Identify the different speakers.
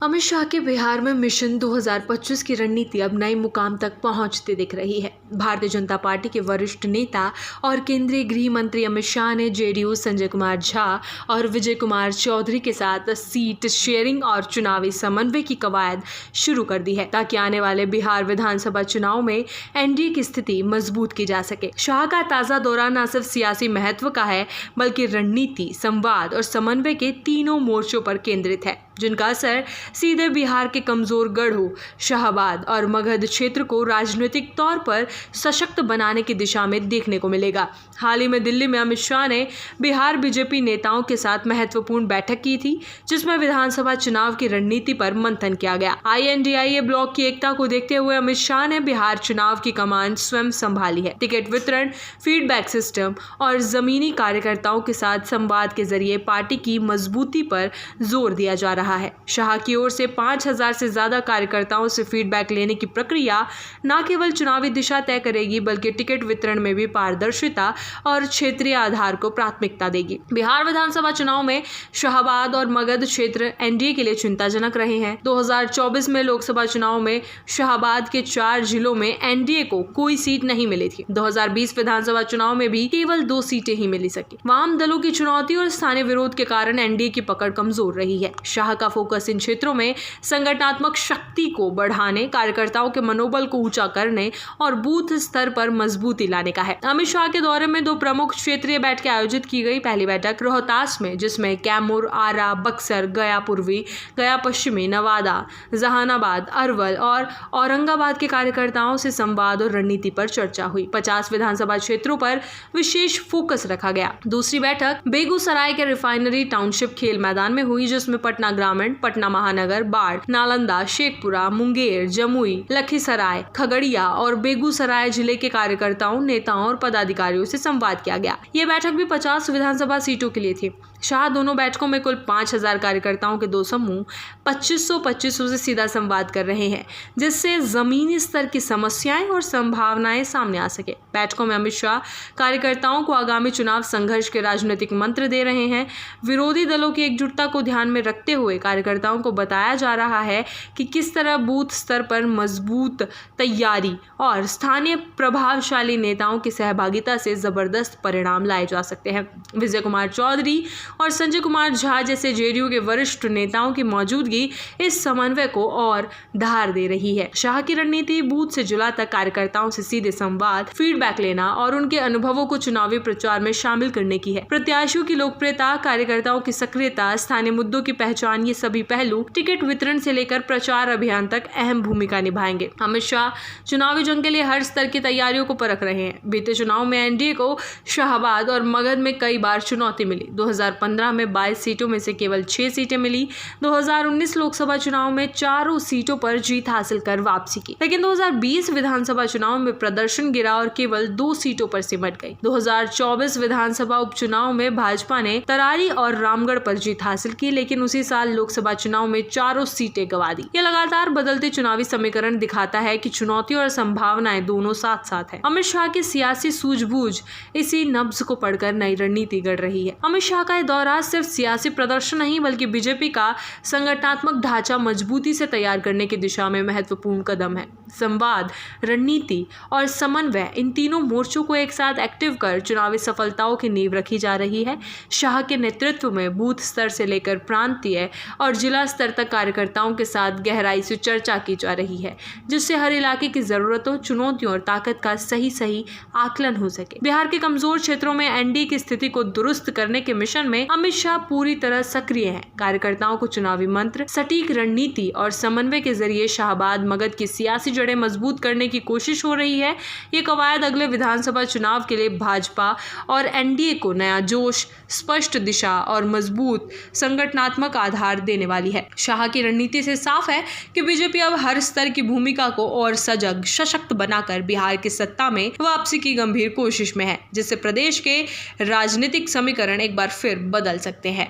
Speaker 1: अमित शाह के बिहार में मिशन 2025 की रणनीति अब नए मुकाम तक पहुंचती दिख रही है। भारतीय जनता पार्टी के वरिष्ठ नेता और केंद्रीय गृह मंत्री अमित शाह ने जेडीयू संजय कुमार झा और विजय कुमार चौधरी के साथ सीट शेयरिंग और चुनावी समन्वय की कवायद शुरू कर दी है, ताकि आने वाले बिहार विधानसभा चुनाव में एनडीए की स्थिति मजबूत की जा सके। शाह का ताजा दौरा न सिर्फ सियासी महत्व का है, बल्कि रणनीति, संवाद और समन्वय के तीनों मोर्चों पर केंद्रित है, जिनका असर सीधे बिहार के कमजोर गढ़ों, शाहाबाद और मगध क्षेत्र को राजनीतिक तौर पर सशक्त बनाने की दिशा में देखने को मिलेगा। हाल ही में दिल्ली में अमित शाह ने बिहार बीजेपी नेताओं के साथ महत्वपूर्ण बैठक की थी, जिसमें विधानसभा चुनाव की रणनीति पर मंथन किया गया। INDIA ब्लॉक की एकता को देखते हुए अमित शाह ने बिहार चुनाव की कमान स्वयं संभाली है। टिकट वितरण, फीडबैक सिस्टम और जमीनी कार्यकर्ताओं के साथ संवाद के जरिए पार्टी की मजबूती पर जोर दिया जा रहा है। शाह की ओर से 5000 से ज्यादा कार्यकर्ताओं से फीडबैक लेने की प्रक्रिया न केवल चुनावी दिशा तय करेगी, बल्कि टिकट वितरण में भी पारदर्शिता और क्षेत्रीय आधार को प्राथमिकता देगी। बिहार विधानसभा चुनाव में शाहाबाद और मगध क्षेत्र एनडीए के लिए चिंताजनक रहे हैं। 2024 में लोकसभा चुनाव में शाहाबाद के 4 जिलों में एनडीए को कोई सीट नहीं मिली थी। 2020 विधानसभा चुनाव में भी केवल 2 सीटें ही मिली सकी। वाम दलों की चुनौती और स्थानीय विरोध के कारण एनडीए की पकड़ कमजोर रही है। शाह का फोकस इन क्षेत्रों में संगठनात्मक शक्ति को बढ़ाने, कार्यकर्ताओं के मनोबल को ऊंचा करने और बूथ स्तर पर मजबूती लाने का है। अमित शाह के दौरे में 2 प्रमुख क्षेत्रीय बैठकें आयोजित की गई। पहली बैठक रोहतास में, जिसमें कैमूर, आरा, बक्सर, गया पूर्वी, गया पश्चिमी, नवादा, जहानाबाद, अरवल और औरंगाबाद के कार्यकर्ताओं से संवाद और रणनीति पर चर्चा हुई। 50 विधानसभा क्षेत्रों पर विशेष फोकस रखा गया। दूसरी बैठक बेगूसराय के रिफाइनरी टाउनशिप खेल मैदान में हुई, जिसमें पटना ग्रामीण, पटना महानगर, बाढ़, नालंदा, शेखपुरा, मुंगेर, जमुई, लखीसराय, खगड़िया और बेगूसराय जिले के कार्यकर्ताओं, नेताओं और पदाधिकारियों से संवाद किया गया। यह बैठक भी 50 विधानसभा सीटों के लिए थी। शाह दोनों बैठकों में कुल 5000 कार्यकर्ताओं के 2 समूह 2500 से सीधा संवाद कर रहे हैं, जिससे जमीनी स्तर की समस्याएं और संभावनाएं सामने आ सके। बैठकों में अमित शाह कार्यकर्ताओं को आगामी चुनाव संघर्ष के राजनीतिक मंत्र दे रहे हैं। विरोधी दलों की एकजुटता को ध्यान में रखते हुए कार्यकर्ताओं को बताया जा रहा है कि किस तरह बूथ स्तर पर मजबूत तैयारी और स्थानीय प्रभावशाली नेताओं की सहभागिता से जबरदस्त परिणाम लाए जा सकते हैं। विजय कुमार चौधरी और संजय कुमार झा जैसे जेडीयू के वरिष्ठ नेताओं की मौजूदगी इस समन्वय को और धार दे रही है। शाह की रणनीति बूथ से जिला तक कार्यकर्ताओं से सीधे संवाद, फीडबैक लेना और उनके अनुभवों को चुनावी प्रचार में शामिल करने की है। प्रत्याशियों की लोकप्रियता, कार्यकर्ताओं की सक्रियता, स्थानीय मुद्दों की पहचान, ये सभी पहलू टिकट वितरण से लेकर प्रचार अभियान तक अहम भूमिका निभाएंगे। अमित शाह चुनावी जंग के लिए हर स्तर की तैयारियों को परख रहे हैं। बीते चुनाव में एनडीए को शाहाबाद और मगध में कई बार चुनौती मिली। 2015 में 22 सीटों में से केवल 6 सीटें मिली। 2019 लोकसभा चुनाव में 4 सीटों पर जीत हासिल कर वापसी की, लेकिन 2020 विधानसभा चुनाव में प्रदर्शन गिरा और केवल 2 सीटों पर सिमट गई। 2024 विधानसभा उपचुनाव में भाजपा ने तरारी और रामगढ़ पर जीत हासिल की, लेकिन उसी साल लोकसभा चुनाव में 4 सीटें गंवा दी। यह लगातार बदलते चुनावी समीकरण दिखाता है कि चुनौती और संभावनाएं दोनों साथ साथ है। अमित शाह की सियासी सूझबूझ इसी नब्ज को पढ़कर नई रणनीति गढ़ रही है। अमित शाह का दौरा सिर्फ सियासी प्रदर्शन नहीं, बल्कि बीजेपी का संगठनात्मक ढांचा मजबूती से तैयार करने की दिशा में महत्वपूर्ण कदम है। संवाद, रणनीति और समन्वय, इन तीनों मोर्चों को एक साथ एक्टिव कर चुनावी सफलताओं की नींव रखी जा रही है। शाह के नेतृत्व में बूथ स्तर से लेकर प्रांतीय और जिला स्तर तक कार्यकर्ताओं के साथ गहराई से चर्चा की जा रही है, जिससे हर इलाके की जरूरतों, चुनौतियों और ताकत का सही आकलन हो सके। बिहार के कमजोर क्षेत्रों में एनडीए की स्थिति को दुरुस्त करने के मिशन में अमित शाह पूरी तरह सक्रिय हैं। कार्यकर्ताओं को चुनावी मंत्र, सटीक रणनीति और समन्वय के जरिए शाहाबाद, मगध की सियासी जड़ें मजबूत करने की कोशिश हो रही है। ये कवायद अगले विधानसभा चुनाव के लिए भाजपा और एनडीए को नया जोश, स्पष्ट दिशा और मजबूत संगठनात्मक आधार देने वाली है। शाह की रणनीति से साफ है कि बीजेपी अब हर स्तर की भूमिका को और सजग, सशक्त बनाकर बिहार की सत्ता में वापसी की गंभीर कोशिश में है, जिससे प्रदेश के राजनीतिक समीकरण एक बार फिर बदल सकते हैं।